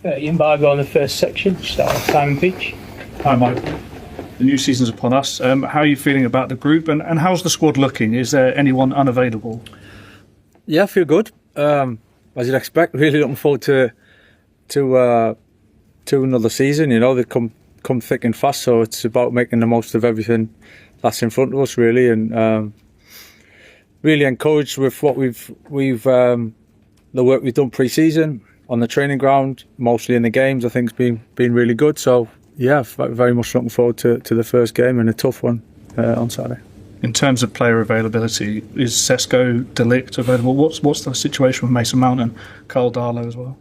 Embargo on the first section, start with time and pitch. Hi, Michael. The new season's upon us. How are you feeling about the group, and how's the squad looking? Is there anyone unavailable? Yeah, I feel good. As you'd expect, really looking forward to another season. You know, they come thick and fast, so it's about making the most of everything that's in front of us, really, and really encouraged with what we've the work we've done pre-season on the training ground, mostly in the games. I think it's been really good. So yeah, very much looking forward to the first game, and a tough one on Saturday. In terms of player availability, is Sesko, De Ligt available? What's the situation with Mason Mount and Carl Darlow as well?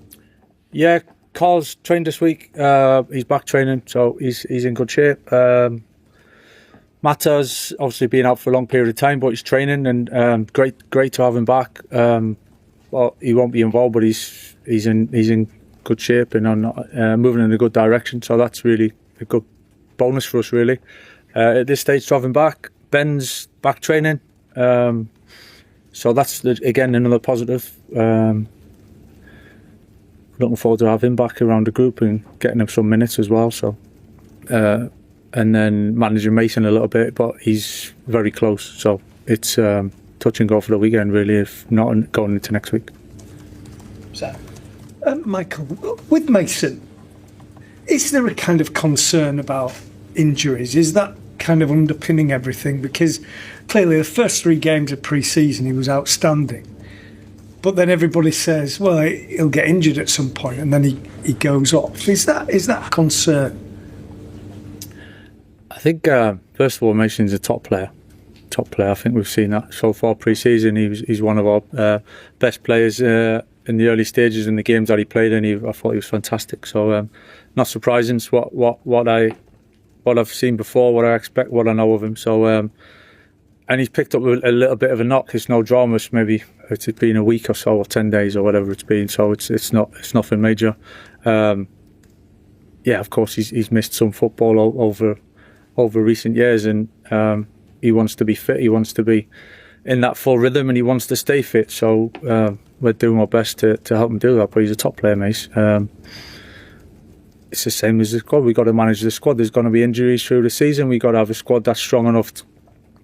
Yeah, Carl's trained this week. He's back training, so he's in good shape. Mata's obviously been out for a long period of time, but he's training, and great to have him back. Well, he won't be involved, but he's in good shape and moving in a good direction. So that's really a good bonus for us, really. At this stage, to have him back. Ben's back training, so that's again another positive. Looking forward to have him back around the group and getting him some minutes as well. So, and then managing Mason a little bit, but he's very close. So it's touch and go for the weekend, really, if not going into next week. So, Michael, with Mason, is there a kind of concern about injuries? Is that kind of underpinning everything? Because clearly the first 3 games of pre-season he was outstanding, but then everybody says, well, he'll get injured at some point, and then he goes off. Is that a concern? I think first of all, Mason's a top player. I think we've seen that so far pre-season. He's one of our best players in the early stages in the games that he played in. I thought he was fantastic. So not surprising. It's what I've seen before, what I expect, what I know of him. So and he's picked up a little bit of a knock. It's no drama. Maybe it's been a week or so, or 10 days, or whatever it's been. So it's nothing major. Yeah, of course he's missed some football over recent years, and he wants to be fit. He wants to be in that full rhythm, and he wants to stay fit. So we're doing our best to help him do that. But he's a top player, mate. It's the same as the squad. We've got to manage the squad. There's going to be injuries through the season. We've got to have a squad that's strong enough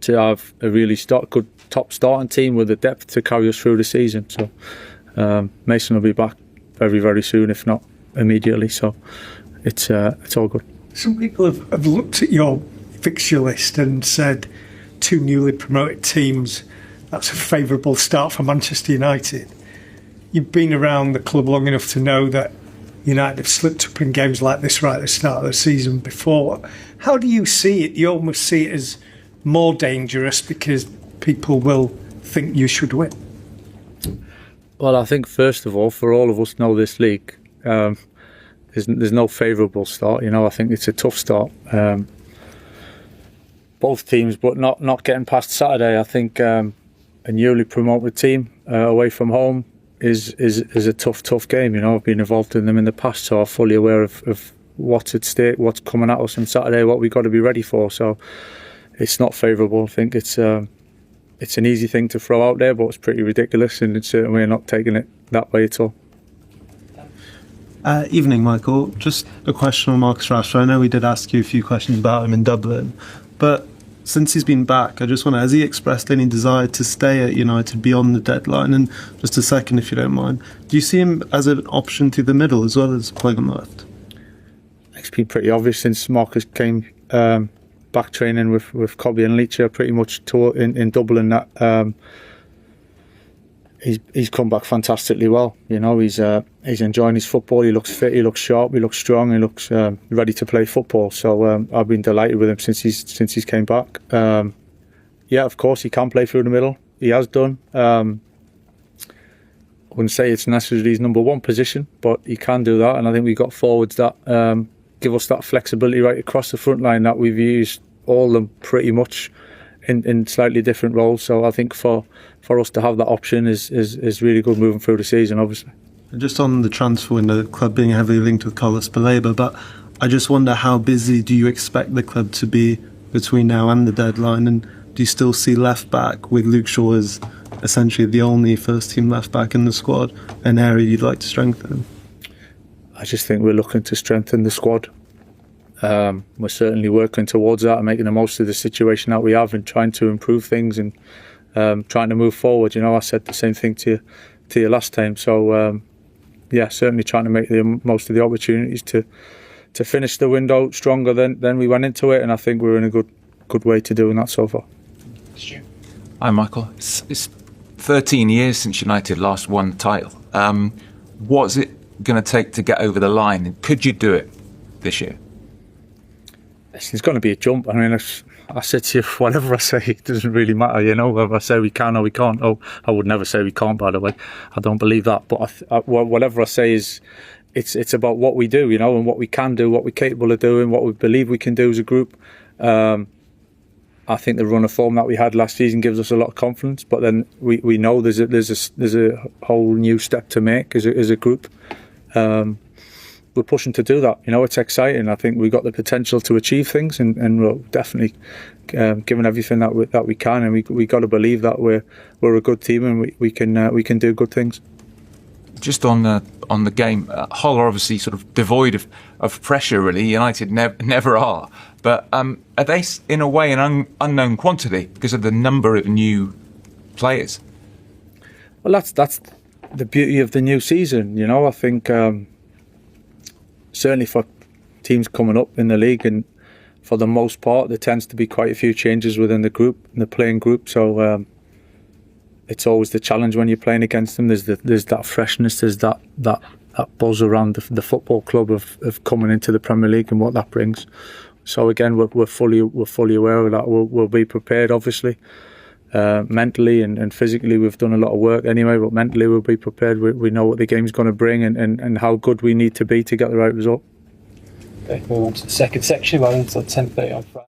to have a really good top starting team with the depth to carry us through the season. So Mason will be back very, very soon, if not immediately. So it's all good. Some people have looked at your fixture list and said 2 newly promoted teams, that's a favourable start for Manchester United. You've been around the club long enough to know that United have slipped up in games like this right at the start of the season before. How do you see it? You almost see it as more dangerous because people will think you should win. Well, I think first of all, for all of us know this league, there's no favourable start. You know, I think it's a tough start. Both teams, but not getting past Saturday. I think a newly promoted team away from home is a tough game. You know, I've been involved in them in the past, so I'm fully aware of what's at stake, what's coming at us on Saturday, what we've got to be ready for. So it's not favourable. I think it's an easy thing to throw out there, but it's pretty ridiculous, and it's certainly we're not taking it that way at all. Evening, Michael. Just a question on Marcus Rashford. I know we did ask you a few questions about him in Dublin, but since he's been back, I just wonder, has he expressed any desire to stay at United beyond the deadline? And just a second, if you don't mind, do you see him as an option to the middle as well as playing on the left? It's been pretty obvious since Marcus came back training with Cobby and Leacher pretty much in Dublin that he's come back fantastically well. You know, he's enjoying his football. He looks fit. He looks sharp. He looks strong. He looks ready to play football. So I've been delighted with him since he's came back. Yeah, of course he can play through the middle. He has done. I wouldn't say it's necessarily his number one position, but he can do that. And I think we've got forwards that give us that flexibility right across the front line that we've used all of them pretty much in slightly different roles. So I think for us to have that option is really good moving through the season, obviously. And just on the transfer window, the club being heavily linked with Carlos Baleba, but I just wonder, how busy do you expect the club to be between now and the deadline? And do you still see left back with Luke Shaw as essentially the only first team left back in the squad, an area you'd like to strengthen? I just think we're looking to strengthen the squad. We're certainly working towards that and making the most of the situation that we have and trying to improve things and trying to move forward. You know, I said the same thing to you last time. So yeah, certainly trying to make the most of the opportunities to finish the window stronger than we went into it, and I think we're in a good way to doing that so far. Hi, Michael. It's 13 years since United last won the title. What's it going to take to get over the line? Could you do it this year? It's going to be a jump. I mean, I said to you, whatever I say, it doesn't really matter, you know, whether I say we can or we can't. Oh, I would never say we can't, by the way. I don't believe that. But whatever I say is, it's about what we do, you know, and what we can do, what we're capable of doing, what we believe we can do as a group. I think the run of form that we had last season gives us a lot of confidence. But then we know there's a whole new step to make as a group. We're pushing to do that. You know, it's exciting. I think we've got the potential to achieve things, and we're definitely giving everything that we can. And we got to believe that we're a good team and we can do good things. Just on the game, Hull are obviously sort of devoid of pressure. Really, United never are. But are they in a way an unknown quantity because of the number of new players? Well, that's the beauty of the new season. You know, I think. Certainly for teams coming up in the league, and for the most part there tends to be quite a few changes within the group, in the playing group, so it's always the challenge when you're playing against them. There's that freshness, there's that buzz around the football club of coming into the Premier League and what that brings. So again, we're fully aware of that. We'll be prepared, obviously. Mentally and physically we've done a lot of work anyway, but mentally we'll be prepared. We know what the game's going to bring and how good we need to be to get the right result. Okay, move on to the second section, running until 10:30 on Friday.